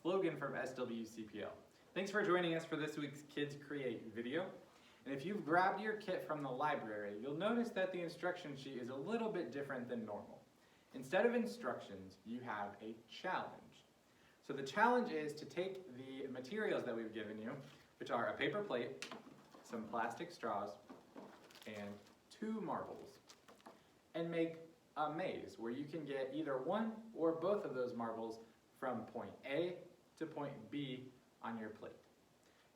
Logan from SWCPL. Thanks for joining us for this week's Kids Create video. And if you've grabbed your kit from the library, you'll notice that the instruction sheet is a little bit different than normal. Instead of instructions, you have a challenge. So the challenge is to take the materials that we've given you, which are a paper plate, some plastic straws, and 2 marbles, and make a maze where you can get either one or both of those marbles from point A to point B on your plate.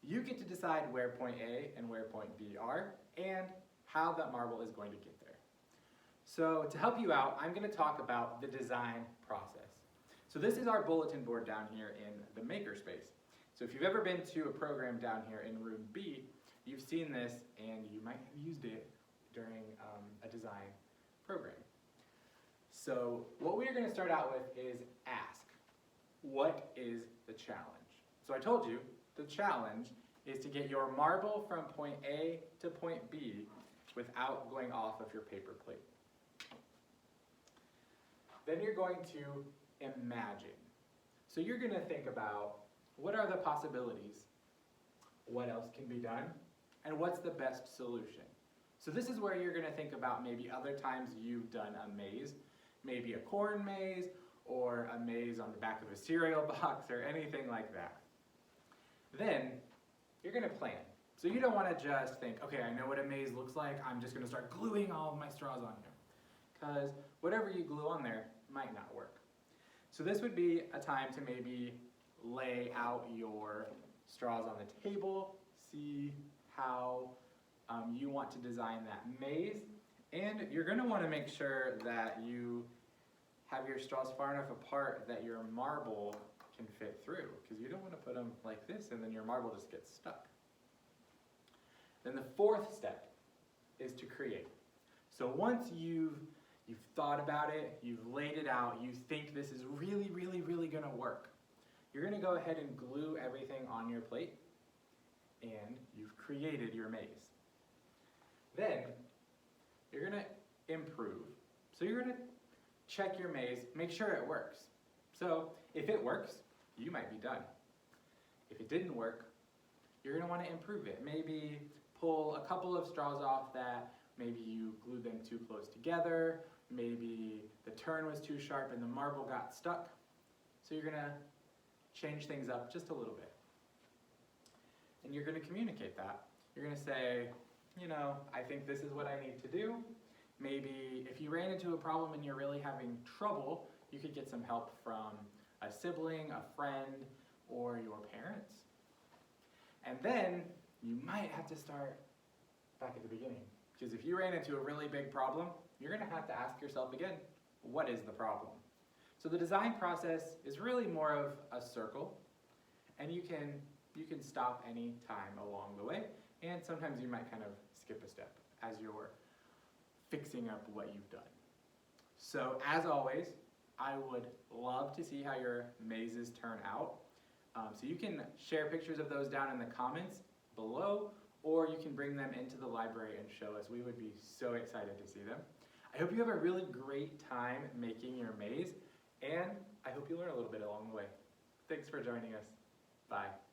You get to decide where point A and where point B are and how that marble is going to get there. So to help you out, I'm going to talk about the design process. So this is our bulletin board down here in the makerspace. So if you've ever been to a program down here in room B, you've seen this and you might have used it during a design program. So what we're going to start out with is ask, what is the challenge? So I told you the challenge is to get your marble from point A to point B without going off of your paper plate. Then you're going to imagine. So you're going to think about what are the possibilities, what else can be done, and what's the best solution. So this is where you're going to think about maybe other times you've done a maze, maybe a corn maze or a maze on the back of a cereal box or anything like that. Then you're going to plan. So you don't want to just think, okay, I know what a maze looks like, I'm just going to start gluing all of my straws on here. Because whatever you glue on there might not work. So this would be a time to maybe lay out your straws on the table, see how you want to design that maze, and you're going to want to make sure that you have your straws far enough apart that your marble can fit through, because you don't want to put them like this and then your marble just gets stuck. Then the 4th step is to create. So once you've thought about it, you've laid it out, you think this is really going to work, you're going to go ahead and glue everything on your plate, and you've created your maze. Then you're going to improve. So you're going to check your maze, make sure it works. So if it works, you might be done. If it didn't work, you're going to want to improve it. Maybe pull a couple of straws off that maybe you glued them too close together, maybe the turn was too sharp and the marble got stuck. So you're going to change things up just a little bit. And you're going to communicate that. You're going to say, you know, I think this is what I need to do. Maybe if you ran into a problem and you're really having trouble, you could get some help from a sibling, a friend, or your parents. And then you might have to start back at the beginning. Because if you ran into a really big problem, you're going to have to ask yourself again, what is the problem? So the design process is really more of a circle, and you can stop any time along the way, and sometimes you might kind of skip a step as you're fixing up what you've done. So as always, I would love to see how your mazes turn out. So you can share pictures of those down in the comments below, or you can bring them into the library and show us. We would be so excited to see them. I hope you have a really great time making your maze, and I hope you learn a little bit along the way. Thanks for joining us. Bye.